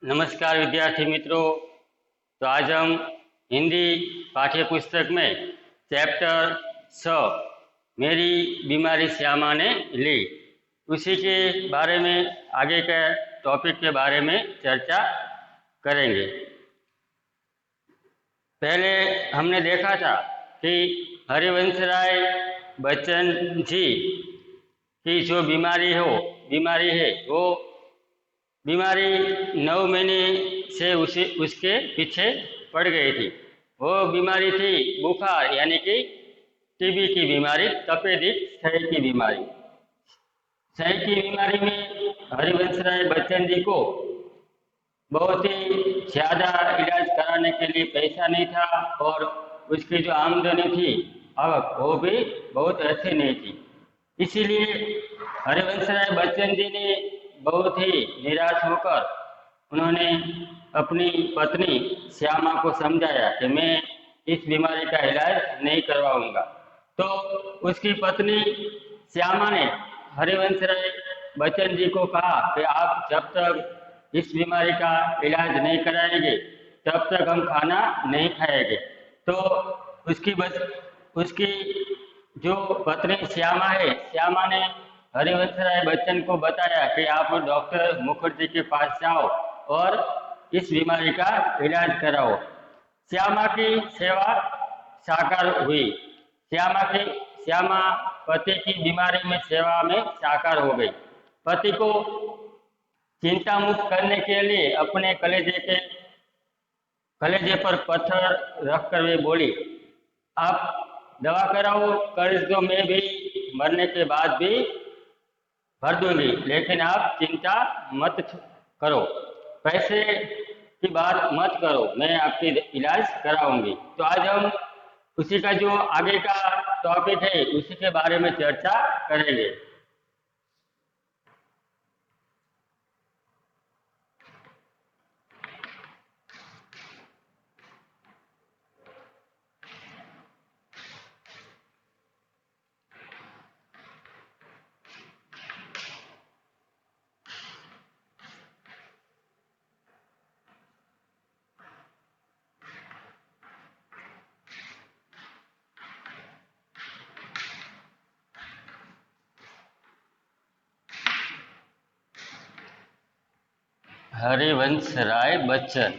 नमस्कार विद्यार्थी मित्रों। तो आज हम हिंदी पाठ्य पुस्तक में चैप्टर 6 मेरी बीमारी श्यामा ने ली, उसी के बारे में आगे के टॉपिक के बारे में चर्चा करेंगे। पहले हमने देखा था कि हरिवंश राय बच्चन जी की जो बीमारी है वो बीमारी 9 महीने से उसके पीछे पड़ गई थी। वो बीमारी थी बुखार यानी कि टीबी की बीमारी, तपेदिक क्षय की बीमारी। क्षय की बीमारी में हरिवंश राय बच्चन जी को बहुत ही ज़्यादा इलाज कराने के लिए पैसा नहीं था और उसकी जो आमदनी थी आवक वो भी बहुत अच्छी नहीं थी। इसीलिए हरिवंश राय बच्चन जी ने बहुत ही निराश होकर उन्होंने अपनी पत्नी श्यामा को समझाया कि मैं इस बीमारी का इलाज नहीं करवाऊंगा। तो उसकी पत्नी श्यामा ने हरिवंश राय बच्चन जी को कहा कि आप जब तक इस बीमारी का इलाज नहीं कराएंगे तब तक हम खाना नहीं खाएंगे। तो उसकी जो पत्नी श्यामा है, श्यामा ने हरिवंश राय बच्चन को बताया कि आप डॉक्टर मुखर्जी के पास जाओ और इस बीमारी का इलाज कराओ। श्यामा की सेवा साकार हुई। श्यामा पति की बीमारी में सेवा में साकार हो गई। पति को चिंता मुक्त करने के लिए अपने कलेजे पर पत्थर रखकर वे बोली, आप दवा कराओ, कर्ज तो मैं भी मरने के बाद भी भर दूंगी, लेकिन आप चिंता मत करो, पैसे की बात मत करो, मैं आपकी इलाज कराऊंगी। तो आज हम उसी का जो आगे का टॉपिक है उसी के बारे में चर्चा करेंगे। हरिवंश राय बच्चन।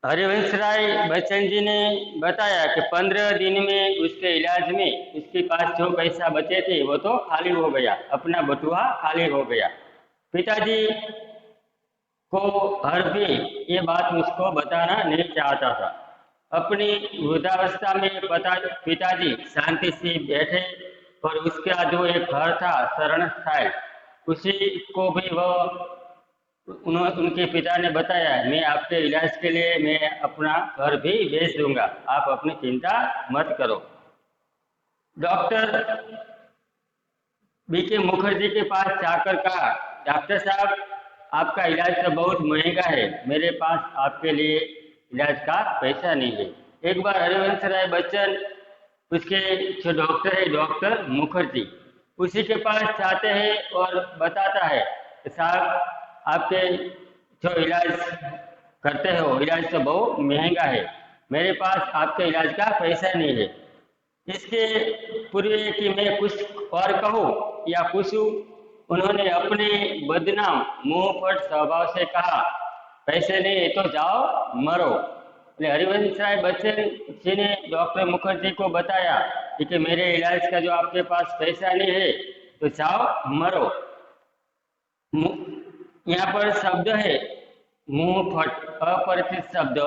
हरिवंश राय बच्चन जी ने बताया कि 15 दिन में उसके इलाज में उसके पास जो पैसा बचे थे वो तो खाली हो गया, अपना बटुआ खाली हो गया। पिताजी को हर भी ये बात उसको बताना नहीं चाहता था। अपनी वृद्धावस्था में पिताजी शांति से बैठे और उसका जो एक घर था शरण स्थल, उसी को भी उनके पिता ने बताया, मैं आपके इलाज के लिए मैं अपना घर भी बेच दूंगा, आप अपनी चिंता मत करो। डॉक्टर बीके मुखर्जी के पास जाकर कहा, डॉक्टर साहब आपका इलाज तो बहुत महंगा है, मेरे पास आपके लिए इलाज का पैसा नहीं है। एक बार हरिवंश राय बच्चन उसके जो डॉक्टर है डॉक्टर मुखर्जी उसी के पास जाते हैं और बताता है कि साहब आपके जो इलाज करते हो इलाज तो बहुत महंगा है, मेरे पास आपके इलाज का पैसा नहीं है। इसके पूर्व कि मैं कुछ और कहूँ या पूछूं, उन्होंने अपने बदनाम मुंह फट स्वभाव से कहा, पैसे नहीं है तो जाओ मरो। हरिवंश राय बच्चन जी ने डॉक्टर मुखर्जी को बताया कि मेरे इलाज का जो आपके पास पैसा नहीं है तो जाओ मरो। यहाँ पर शब्द है मुंह फट, अपरिचित शब्द।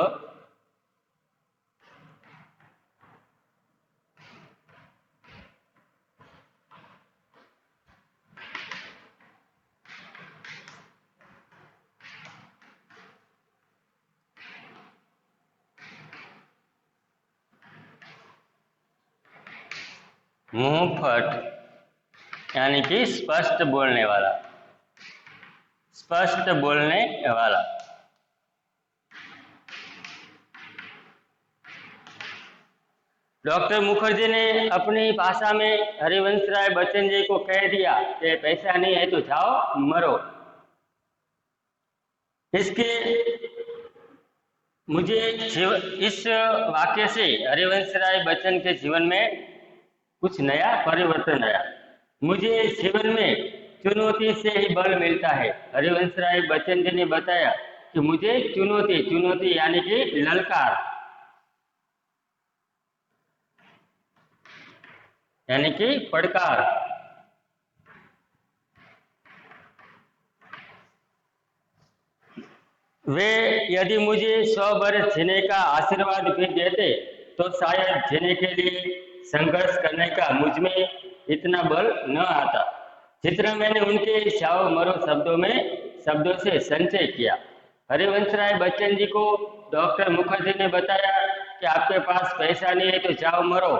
मुंह फट यानी कि स्पष्ट बोलने वाला, स्पष्ट बोलने वाला। डॉक्टर मुखर्जी ने अपनी भाषा में हरिवंश राय बच्चन जी को कह दिया कि पैसा नहीं है तो जाओ मरो। इसके मुझे इस वाक्य से हरिवंश राय बच्चन के जीवन में कुछ नया परिवर्तन आया। मुझे जीवन में चुनौती से ही बल मिलता है। हरिवंश राय बच्चन जी ने बताया कि मुझे चुनौती चुनौती यानी कि ललकार यानी कि पड़कार वे यदि मुझे 100 वर्ष जीने का आशीर्वाद भी देते तो शायद जीने के लिए संघर्ष करने का मुझ में इतना बल न आता जितना मैंने उनके जाओ मरो शब्दों से संचय किया। हरिवंश राय बच्चन जी को डॉक्टर मुखर्जी ने बताया कि आपके पास पैसा नहीं है तो जाओ मरो।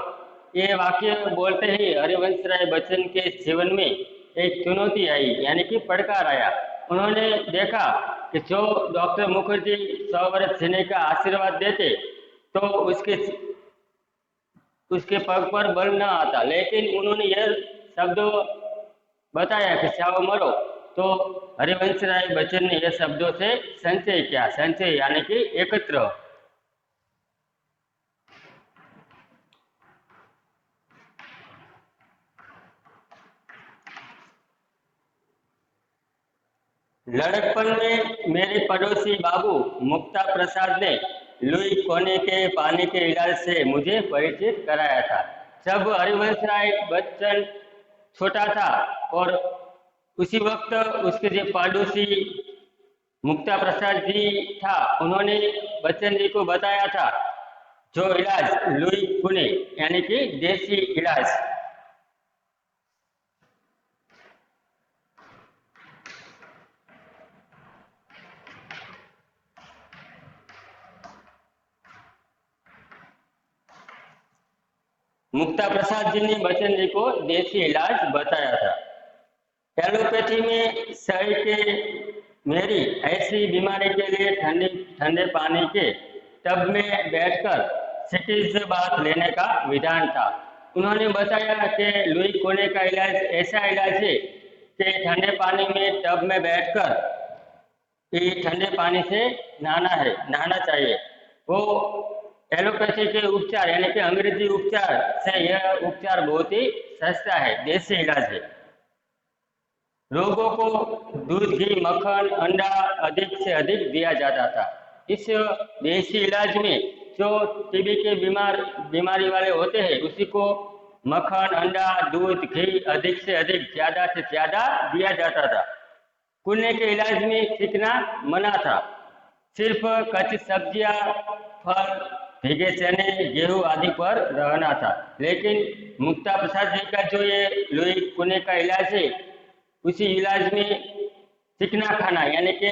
ये वाक्य बोलते ही हरिवंश राय बच्चन के जीवन में एक चुनौती आई यानी कि पड़कार आया। उन्होंने देखा कि जो डॉक्टर मुखर्जी 100 वर्ष जीने का आशीर्वाद देते तो उसके पग पर बल न आता, लेकिन उन्होंने यह शब्द बताया कि जाओ मरो तो हरिवंश राय बच्चन ने यह शब्दों से संचय किया। संचय यानी कि एकत्र। लड़कपन में मेरे पड़ोसी बाबू मुक्ता प्रसाद ने लुई कोने के पानी के इलाज से मुझे परिचित कराया था। जब हरिवंश राय बच्चन छोटा था और उसी वक्त उसके जो पड़ोसी मुक्ता प्रसाद जी था उन्होंने बच्चन जी को बताया था जो इलाज लुई कुने यानी कि देसी इलाज। मुक्ता प्रसाद जी ने बच्चन जी को देसी इलाज बताया था। एलोपैथी में सही के मेरी ऐसी बीमारी के लिए ठंडे ठंडे पानी के टब में बैठकर सिटीज बाथ लेने का विधान था। उन्होंने बताया कि लुई कोने का इलाज ऐसा इलाज है कि ठंडे पानी में टब में बैठकर कि ठंडे पानी से नहाना चाहिए। वो एलोपैथी के उपचार यानी कि अंग्रेजी उपचार से यह उपचार बहुत ही सस्ता है, देसी इलाज है। लोगों को दूध घी मक्खन अंडा अधिक से अधिक दिया जाता था। इस देसी इलाज में जो टीबी के बीमारी वाले होते हैं उसी को मक्खन अंडा दूध घी अधिक से अधिक ज्यादा से ज्यादा दिया जाता था। कुन्ने के इलाज में सीखना मना था। सिर्फ कच्ची सब्जियां फल भीगे चने गेहूं आदि पर रहना था। लेकिन मुक्ता प्रसाद जी का जो ये लुई कुने का इलाज है उसी इलाज में चिकना खाना यानी कि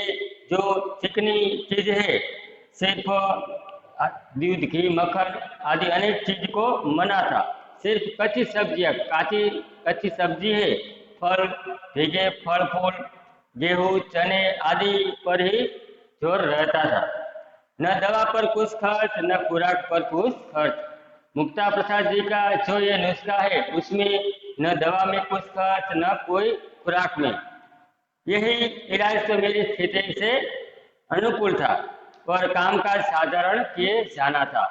जो चिकनी चीज है सिर्फ दूध घी मक्खन आदि अनेक चीज को मना था। सिर्फ कच्ची सब्जियां कच्ची सब्जी है फल भीगे फल फूल गेहूं चने आदि पर ही जोर रहता था। न दवा पर कुछ खर्च न खुराक पर कुछ खर्च। मुक्ता प्रसाद जी का जो ये नुस्खा है उसमें न दवा में कुछ खर्च न कोई खुराक में। यही इलाज तो मेरी स्थिति से अनुकूल था और कामकाज साधारण किए जाना था।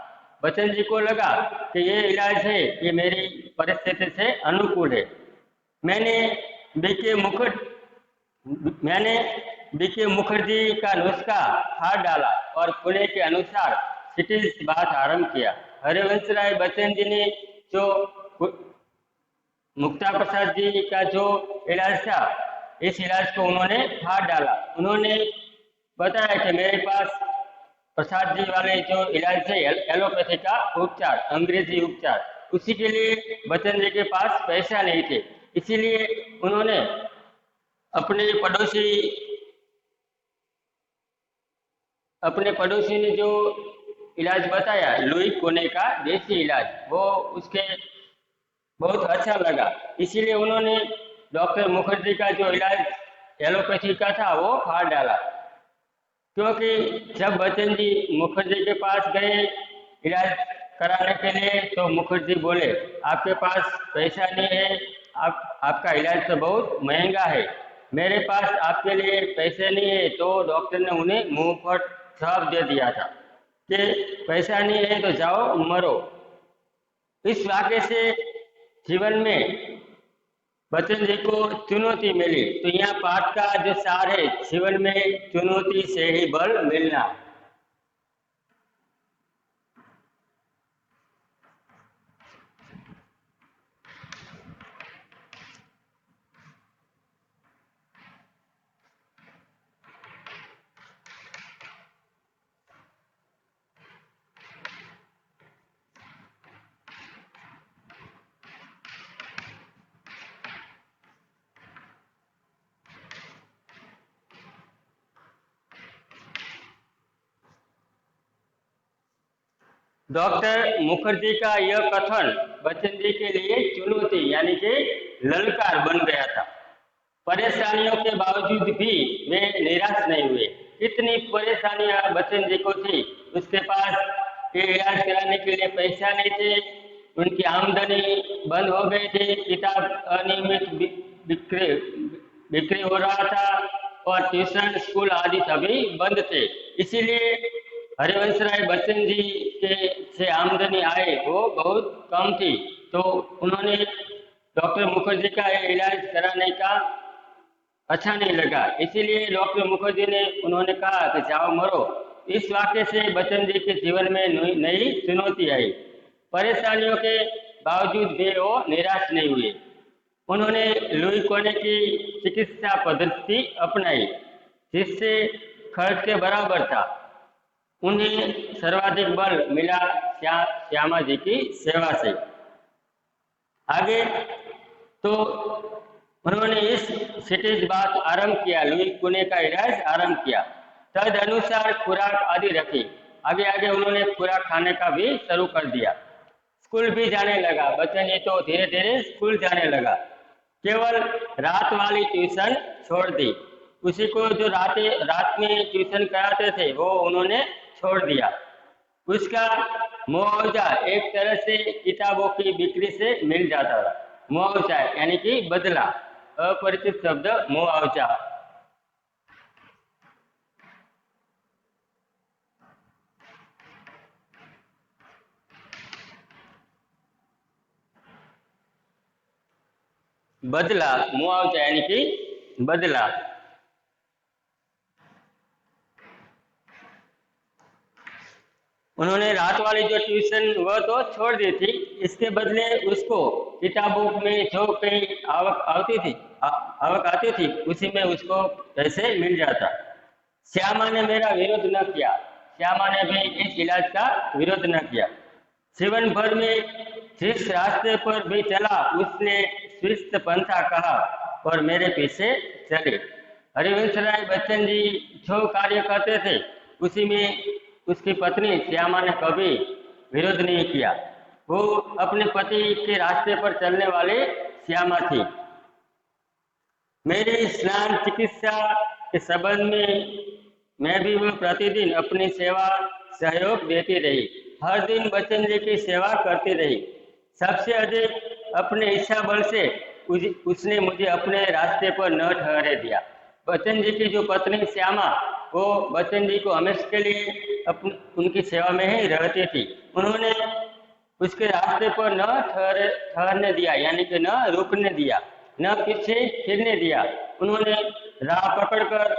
बच्चन जी को लगा कि ये इलाज है ये मेरी परिस्थिति से अनुकूल है। मैंने बीके मुखट मैंने बीके मुखर्जी का नुस्खा हाथ डाला और पुणे के अनुसार सिटी बात आरंभ किया। हरिवंश राय बच्चन जी ने जो मुक्ता प्रसाद जी का जो इलाज था इस इलाज को उन्होंने हाथ डाला। उन्होंने बताया कि मेरे पास प्रसाद जी वाले जो इलाज है एलोपैथी का उपचार अंग्रेजी उपचार उसी के लिए बच्चन जी के पास पैसा नहीं थे। इसीलिए उन्होंने अपने पड़ोसी ने जो इलाज बताया लुई कोने का देसी इलाज वो उसके बहुत अच्छा लगा। इसीलिए उन्होंने डॉक्टर मुखर्जी का जो इलाज एलोपैथी का था वो फाड़ डाला। क्योंकि जब बच्चन जी मुखर्जी के पास गए इलाज कराने के लिए, तो मुखर्जी बोले, आपके पास पैसा नहीं है, आपका इलाज तो बहुत महंगा है, मेरे पास आपके लिए पैसे नहीं है। तो डॉक्टर ने उन्हें मुंह पर जवाब दे दिया था कि पैसा नहीं है तो जाओ मरो। इस वाक्य से जीवन में बच्चन जी को चुनौती मिली। तो यहाँ पाठ का जो सार है, जीवन में चुनौती से ही बल मिलना। डॉक्टर मुखर्जी का यह कथन बच्चन जी के लिए चुनौती यानी कि ललकार बन गया था। परेशानियों के बावजूद भी वे निराश नहीं हुए। इतनी परेशानियां बच्चन जी को थी, उसके पास ये इलाज कराने के लिए पैसा नहीं थे, उनकी आमदनी बंद हो गई थी, किताब अनियमित बिक्री बिक्री हो रहा था और ट्यूशन स्कूल आदि सभी बंद थे। इसीलिए हरिवंश राय बच्चन जी के से आमदनी आय वो बहुत कम थी। तो उन्होंने डॉक्टर मुखर्जी का इलाज कराने का अच्छा नहीं लगा, इसीलिए डॉक्टर मुखर्जी ने उन्होंने कहा कि जाओ मरो। इस वाक्य से बच्चन जी के जीवन में नई चुनौती आई। परेशानियों के बावजूद भी वो निराश नहीं हुए। उन्होंने लुई कोने की चिकित्सा पद्धति अपनाई, जिससे खर्च के बराबर था। उन्हें सर्वाधिक बल मिला श्यामा जी की सेवा से। आगे तो उन्होंने इस सिटीज बात आरंभ किया, लुई कुने का इलाज आरंभ किया। तद अनुसार खुराक आदि रखी। आगे आगे उन्होंने खुराक खाने का भी शुरू कर दिया। स्कूल भी जाने लगा। बच्चन जी तो धीरे धीरे स्कूल जाने लगा। केवल रात वाली ट्यूशन छोड़ दी। उसी को जो रात में ट्यूशन कराते थे वो उन्होंने छोड़ दिया। उसका मुआवजा एक तरह से किताबों की बिक्री से मिल जाता था। मुआवजा यानी कि बदला, अपरिचित शब्द मुआवजा। बदला, मुआवजा यानी कि बदला। उन्होंने रात वाली जो ट्यूशन वह तो छोड़ दी थी, इसके बदले उसको किताबों में जो कई आवक आती थी उसी में उसको पैसे मिल जाता। श्यामा ने मेरा विरोध न किया। श्यामा ने भी इस इलाज का विरोध न किया। जीवन भर में जिस रास्ते पर भी चला उसने स्वस्थ पंथा कहा और मेरे पीछे चले। हरिवंश राय बच्चन जी जो कार्य करते थे उसी में उसकी पत्नी श्यामा ने कभी विरोध नहीं किया। वो अपने पति के रास्ते पर चलने वाले श्यामा थी। मेरी स्नान चिकित्सा के संबंध में मैं भी वो प्रतिदिन अपनी सेवा सहयोग देती रही। हर दिन बच्चन जी की सेवा करती रही। सबसे अधिक अपने इच्छा बल से उसने मुझे अपने रास्ते पर न ठहरे दिया। बच्चन जी की जो पत्नी श्यामा वो बच्चन जी को हमेशा के लिए उनकी सेवा में ही रहती थी। उन्होंने उसके रास्ते पर न ठहरने दिया, यानी कि न रुकने दिया, न पीछे फिरने दिया। उन्होंने राह पकड़कर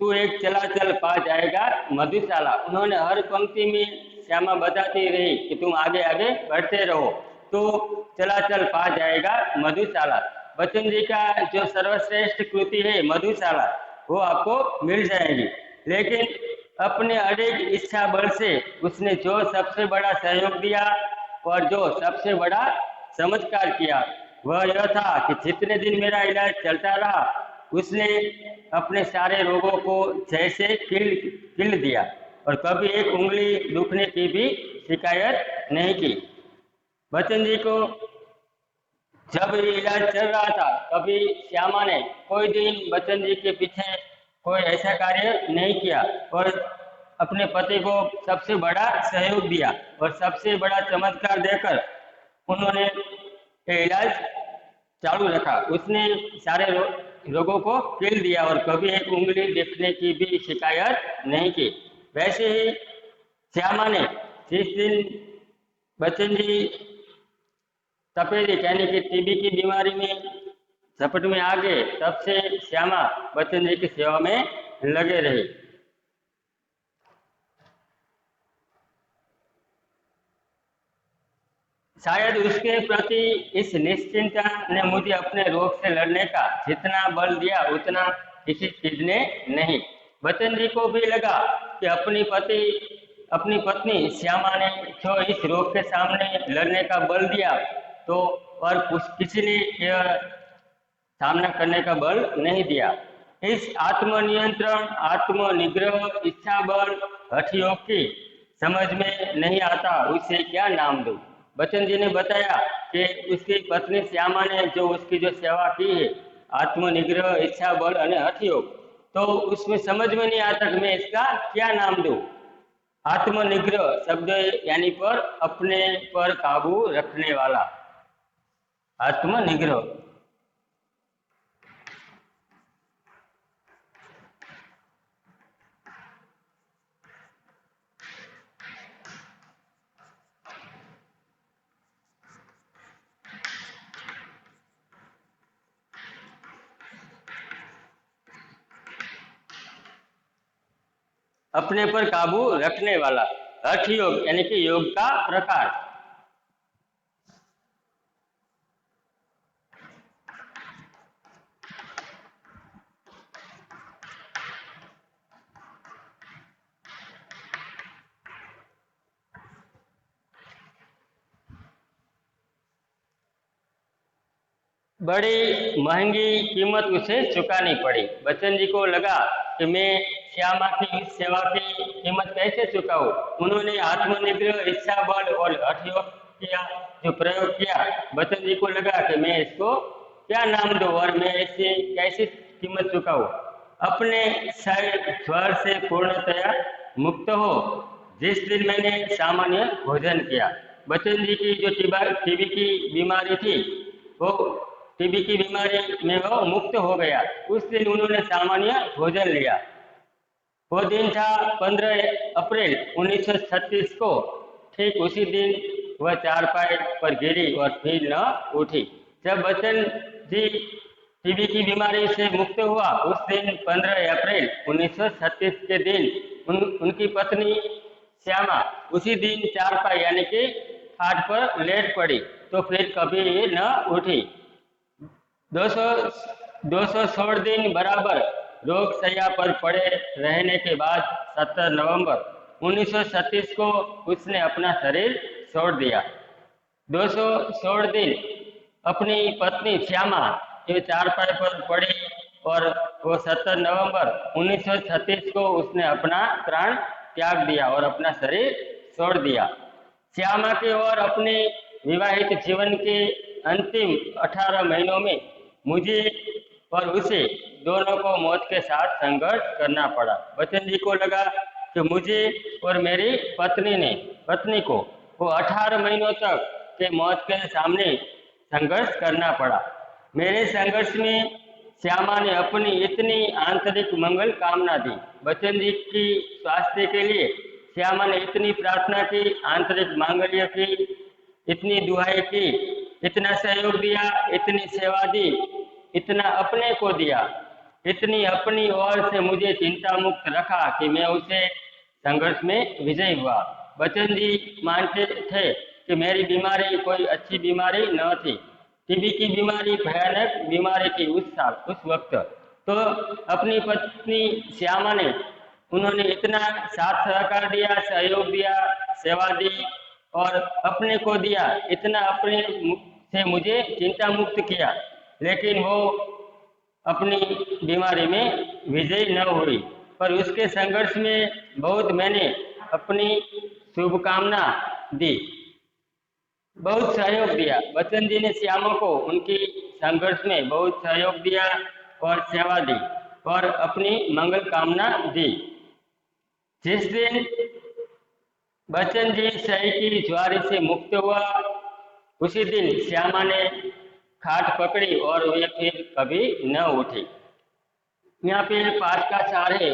तू एक चला चल पा जाएगा मधुशाला। उन्होंने हर पंक्ति में श्यामा बताती रही कि तुम आगे आगे बढ़ते रहो तो चला चल पा जाएगा मधुशाला। बच्चन जी का जो सर्वश्रेष्ठ कृति है मधुशाला, वो आपको मिल जाएगी। लेकिन अपने अडिग इच्छा बल से उसने जो सबसे बड़ा सहयोग दिया और जो सबसे बड़ा चमत्कार किया वह यह था कि जितने दिन मेरा इलाज चलता रहा उसने अपने सारे रोगों को जैसे किल दिया और कभी एक उंगली दुखने की भी शिकायत नहीं की। बच्चन जी को जब ये इलाज चल रहा था कभी श्यामा ने कोई दिन बच्चन जी के पीछे कोई ऐसा कार्य नहीं किया और अपने पति को सबसे बड़ा सहयोग दिया और सबसे बड़ा चमत्कार देकर उन्होंने ये इलाज चालू रखा। उसने सारे रोगों को कील दिया और कभी एक उंगली देखने की भी शिकायत नहीं की। वैसे ही श्यामा ने जिस दिन बच्चन जी तपेदिक यानी कि टीबी की बीमारी में झपट में आ गए, तब से श्यामा बच्चन जी की सेवा में लगे रहे। शायद उसके प्रति इस निश्चिंतता ने मुझे अपने रोग से लड़ने का जितना बल दिया उतना किसी चीज ने नहीं। बच्चन जी को भी लगा कि अपनी पत्नी श्यामा ने जो इस रोग के सामने लड़ने का बल दिया, तो और किसी ने यह सामना करने का बल नहीं दिया। इस आत्मनियंत्रण, आत्मनिग्रह, इच्छा बल, हठ योग की समझ में नहीं आता, उसे क्या नाम दूं। बच्चन जी ने बताया कि उसकी पत्नी श्यामा ने जो उसकी जो सेवा की है, आत्मनिग्रह, इच्छा बल और हठ योग, तो उसमें समझ में नहीं आता कि मैं इसका क्या नाम दूं। आत्मनिग्रह शब्द यानी पर अपने पर काबू रखने वाला, आत्मनिग्रह। अपने पर काबू रखने वाला, हठ योग यानी कि योग का प्रकार। बड़ी महंगी कीमत उसे चुकानी पड़ी। बच्चन जी को लगा कि मैं श्यामा की इस सेवा की कीमत कैसे चुकाऊं। उन्होंने आत्मनिग्रह, इच्छा बल और हठ योग किया, जो प्रयोग किया। बच्चन जी को लगा कि मैं इसको क्या नाम दूं और मैं ऐसे कैसे कीमत चुकाऊं। अपने स्वर से पूर्णतया मुक्त हो। जिस दिन मैंने सामान्य भोजन किया, बच्चन जी की जो टीबी की बीमारी थी, वो टीबी की बीमारी में वो मुक्त हो गया। उस दिन उन्होंने सामान्य भोजन लिया। वो दिन था 15 अप्रैल 1936 को। ठीक उसी दिन वह चारपाई पर गिरी और फिर न उठी। जब बच्चन जी टीबी की बीमारी से मुक्त हुआ, उस दिन 15 अप्रैल 1936 के दिन उनकी पत्नी श्यामा उसी दिन चारपाई यानी कि खाट पर लेट पड़ी, तो फिर कभी न उठी। 216 दिन बराबर रोग शैया पर पड़े रहने के बाद 17 नवंबर 1936 को उसने अपना शरीर छोड़ दिया। 216 दिन अपनी पत्नी श्यामा जो चारपाई पर पड़ी और वो 17 नवंबर 1936 को उसने अपना प्राण त्याग दिया और अपना शरीर छोड़ दिया। श्यामा के और अपने विवाहित जीवन के अंतिम 18 महीनों में मुझे और उसे दोनों को मौत के साथ संघर्ष करना पड़ा। बच्चन जी को लगा कि मुझे और मेरी पत्नी को वो 18 महीनों तक के मौत के सामने संघर्ष करना पड़ा। मेरे संघर्ष में श्यामा ने अपनी इतनी आंतरिक मंगल कामना दी। बच्चन जी की स्वास्थ्य के लिए श्यामा ने इतनी प्रार्थना की, आंतरिक मांगल्य की, इतनी दुआएं की, इतना सहयोग दिया, इतनी सेवा दी, इतना अपने को दिया, इतनी अपनी ओर से मुझे चिंता मुक्त रखा कि मैं उसे संघर्ष में विजय हुआ। बच्चन जी मानते थे कि मेरी बीमारी कोई अच्छी बीमारी न थी। टीबी की बीमारी भयानक बीमारी थी उस वक्त। तो अपनी पत्नी श्यामा ने उन्होंने इतना साथ सहकार दिया, सहयोग दिया, सेवा दी और अपने को दिया, इतना अपने से मुझे चिंता मुक्त किया, लेकिन वो अपनी बीमारी में विजय न हुई। पर उसके संघर्ष में बहुत मैंने अपनी शुभकामना दी, बहुत सहयोग दिया। बच्चन जी ने श्यामा को उनकी संघर्ष में बहुत सहयोग दिया और सेवा दी और अपनी मंगल कामना दी। जिस दिन बच्चन जी शय की ज्वारी से मुक्त हुआ, उसी दिन श्यामा ने खाट पकड़ी और वे फिर कभी न उठी। यहाँ पे पाठ का सार है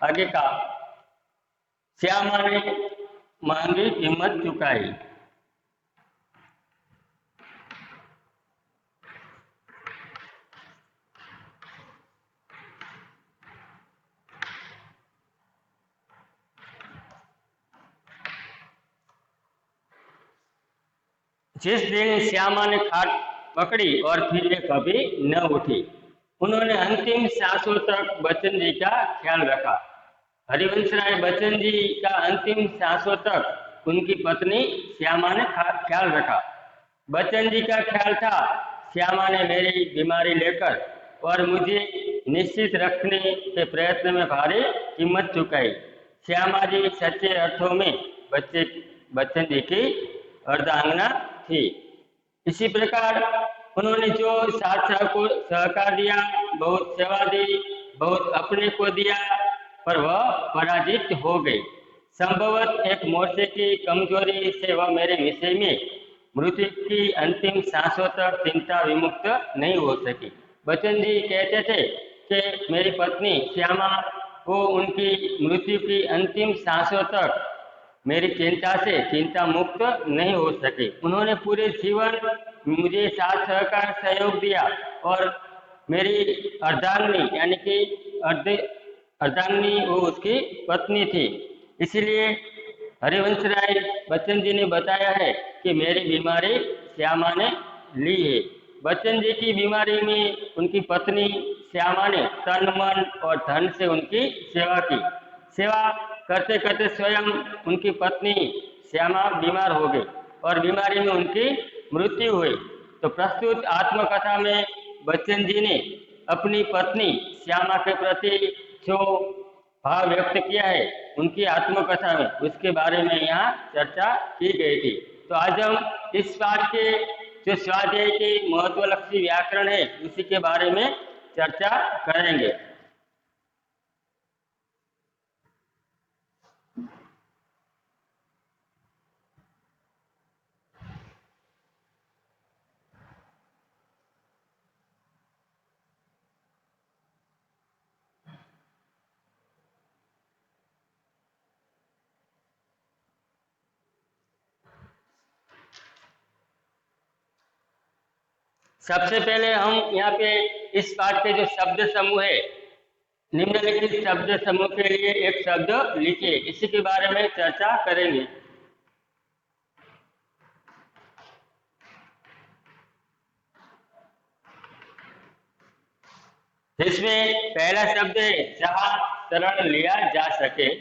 आगे का। श्यामा ने महंगी कीमत चुकाई। जिस दिन श्यामा ने खाट पकड़ी और फिर वे कभी न उठी, उन्होंने अंतिम सांसों तक बच्चन जी का ख्याल रखा। हरिवंश राय बच्चन जी का अंतिम सांसों तक उनकी पत्नी श्यामा ने ख्याल रखा। बच्चन जी का ख्याल था, श्यामा ने मेरी बीमारी लेकर और मुझे निश्चित रखने के प्रयत्न में भारी कीमत चुकाई। श्यामा जी सच्चे अर्थों में बच्चन जी की अर्धांगना थी। इसी प्रकार उन्होंने जो साथ सहकार दिया, बहुत सेवा दी, बहुत अपने को दिया, पर वह पराजित हो गई। संभवत एक मोर्चे की कमजोरी से वह मेरे विषय में मृत्यु की अंतिम सांसों तक चिंता विमुक्त नहीं हो सकी। बच्चन जी कहते थे कि मेरी पत्नी श्यामा को उनकी मृत्यु की अंतिम सांसों तक मेरी चिंता मुक्त नहीं हो सके। उन्होंने पूरे जीवन मुझे साथ सहकार सहयोग दिया और मेरी अर्धांगिनी यानी कि अर्धांगिनी वो उसकी पत्नी थी। इसलिए हरिवंश राय बच्चन जी ने बताया है कि मेरी बीमारी श्यामा ने ली है। बच्चन जी की बीमारी में उनकी पत्नी श्यामा ने तन मन और धन से उनकी सेवा की। सेवा करते करते स्वयं उनकी पत्नी श्यामा बीमार हो गई और बीमारी में उनकी मृत्यु हुई। तो प्रस्तुत आत्मकथा में बच्चन जी ने अपनी पत्नी श्यामा के प्रति जो भाव व्यक्त किया है उनकी आत्मकथा में, उसके बारे में यहाँ चर्चा की गई थी। तो आज हम इस पाठ के जो स्वाध्याय के महत्वलक्षी व्याकरण है उसी के बारे में चर्चा करेंगे। सबसे पहले हम यहाँ पे इस पाठ के जो शब्द समूह है, निम्नलिखित शब्द समूह के लिए एक शब्द लिखिए, इसी के बारे में चर्चा करेंगे। जिसमें पहला शब्द है जहां शरण लिया जा सके।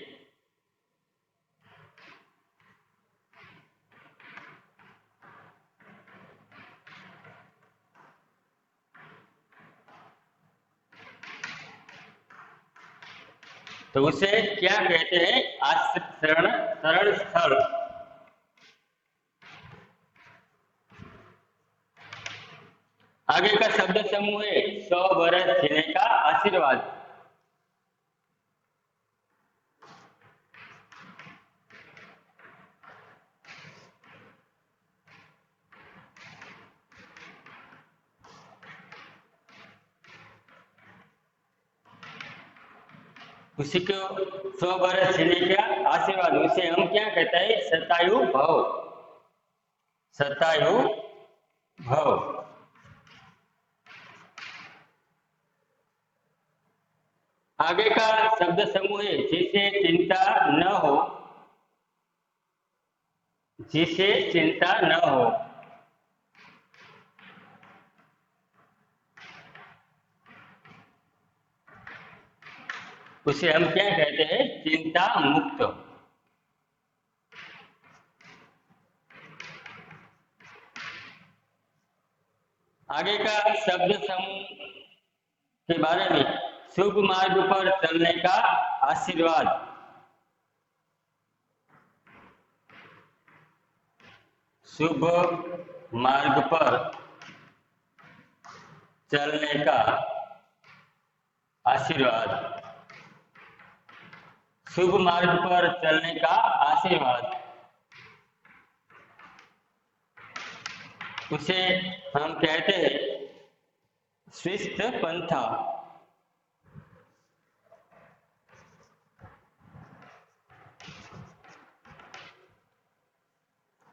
तो उसे क्या कहते हैं? आश्रय शरण स्थल। आगे का शब्द समूह है 100 बरस जीने का आशीर्वाद। उसी को 100 बरस जीने का आशीर्वाद, उसे हम क्या कहते हैं? शतायु भव। शतायु भव। आगे का शब्द समूह है जिसे चिंता न हो। जिसे चिंता न हो। उसे हम क्या कहते हैं? चिंता मुक्त। आगे का शब्द समूह के बारे में शुभ मार्ग पर चलने का आशीर्वाद। शुभ मार्ग पर चलने का आशीर्वाद। शुभ मार्ग पर चलने का आशीर्वाद, उसे हम कहते हैं स्वस्थ पंथा।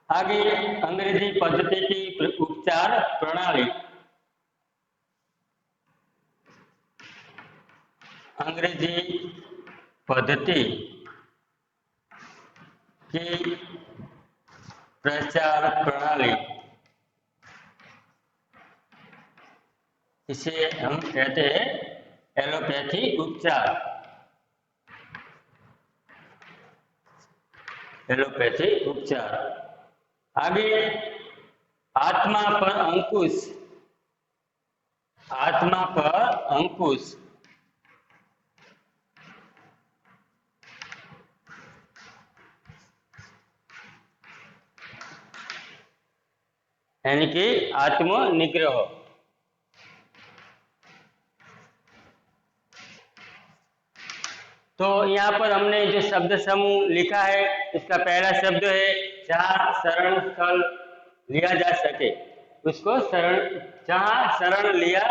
आगे अंग्रेजी पद्धति की उपचार प्रणाली। अंग्रेजी पद्धति की प्रचार प्रणाली, इसे हम कहते हैं एलोपैथी उपचार। एलोपैथी उपचार। आगे आत्मा पर अंकुश। आत्मा पर अंकुश, यानी कि आत्मनिग्रह। तो यहाँ पर हमने जो शब्द समूह लिखा है, इसका पहला शब्द है जहाँ शरण स्थल लिया जा सके, उसको शरण, जहाँ शरण लिया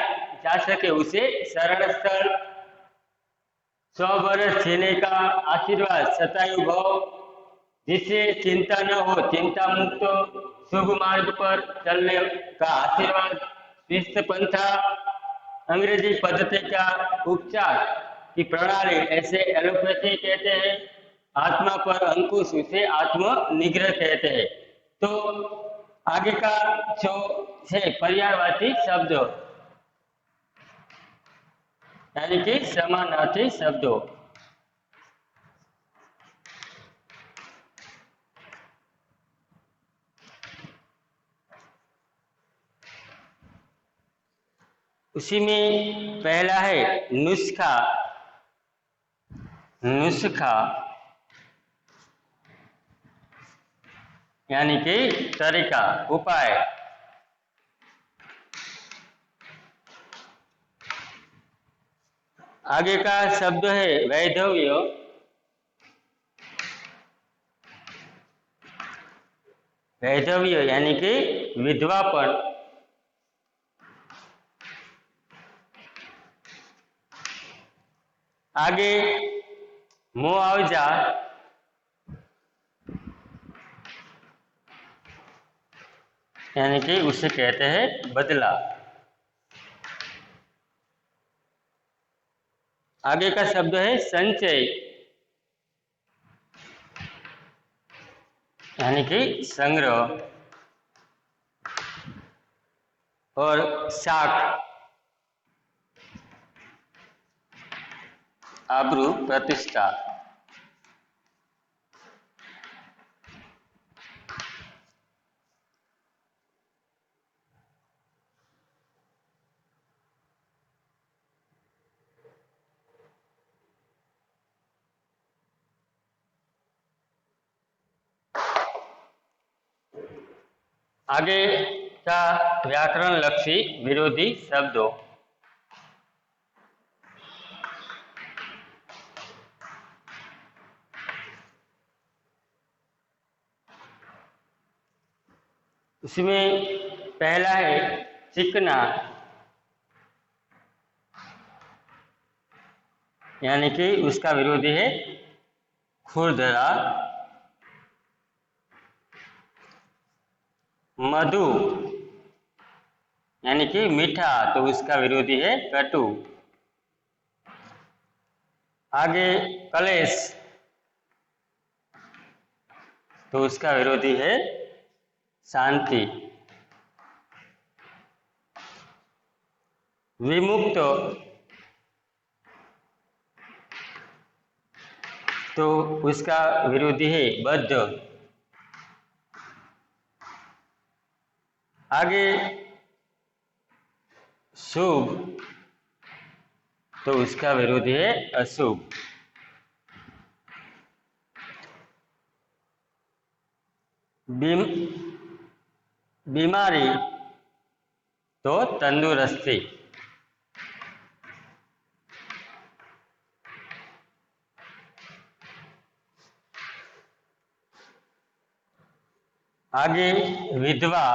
जा सके उसे शरण स्थल। 100 वर्ष जीने का आशीर्वाद, शतायु भव, जिससे चिंता न हो, चिंता मुक्त, शुभ मार्ग पर चलने का आशीर्वाद, स्वस्थ पंथा, अंग्रेजी पद्धति का उपचार की प्रणाली, ऐसे एलोपैथी कहते हैं। आत्मा पर अंकुश, उसे आत्म निग्रह कहते हैं। तो आगे का जो है पर्यायवाची शब्द, यानी कि समानार्थी शब्दों। उसी में पहला है नुस्खा। नुस्खा यानी कि तरीका, उपाय। आगे का शब्द है वैधव्य। वैधव्य यानी कि विधवापन। आगे मुआवजा, यानी कि उसे कहते हैं बदला। आगे का शब्द है संचय, यानी कि संग्रह। और साख, आबरू, प्रतिष्ठा। आगे का व्याकरण लक्षी विरोधी शब्दों। उसमें पहला है चिकना, यानी कि उसका विरोधी है खुरदरा। मधु यानी कि मीठा, तो उसका विरोधी है कटु। आगे कलेश, तो उसका विरोधी है शांति। विमुक्त, तो उसका विरोधी है बद्ध। आगे शुभ, तो उसका विरोधी है अशुभ। बीमारी, तो तंदुरुस्ती। आगे विधवा,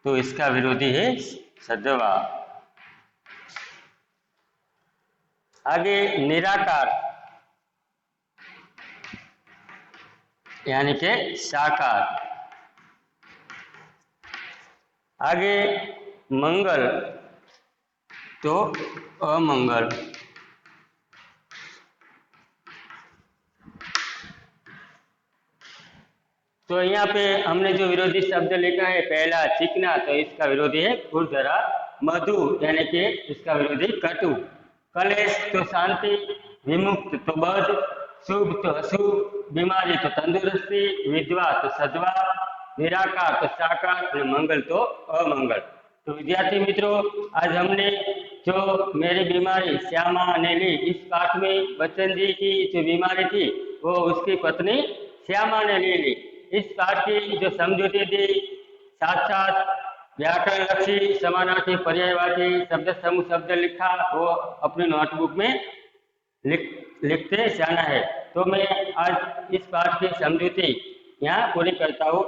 तो इसका विरोधी है सधवा। आगे निराकार यानी के साकार। आगे मंगल तो अमंगल। तो यहाँ पे हमने जो विरोधी शब्द लिखा है, पहला चिकना, तो इसका विरोधी है खुरदरा। मधु यानी कि इसका विरोधी कटु। कलेश तो शांति, विमुक्त तो बद्ध, शुभ तो अशुभ, बीमारी तो तंदुरुस्ती, विधवा तो सधवा, निराकार तो साकार और मंगल तो अमंगल। तो विद्यार्थी मित्रों, आज हमने जो मेरी बीमारी श्यामा ने ली, इस पाठ में बच्चन जी की जो बीमारी थी वो उसकी पत्नी श्यामा ने ले ली। इस पाठ की जो समझूती थी, साथ साथ व्याकरण लक्षी, समानार्थी, पर्यायवाची, शब्द समूह शब्द लिखा, वो अपनी नोटबुक में लिखते जाना है। तो मैं आज इस पाठ की समझूती यहाँ पूरी करता हूँ।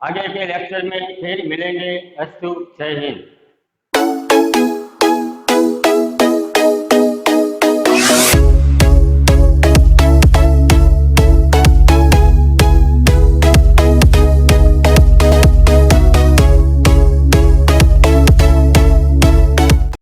आगे के लेक्चर में फिर मिलेंगे। अस्तु, जय हिंद।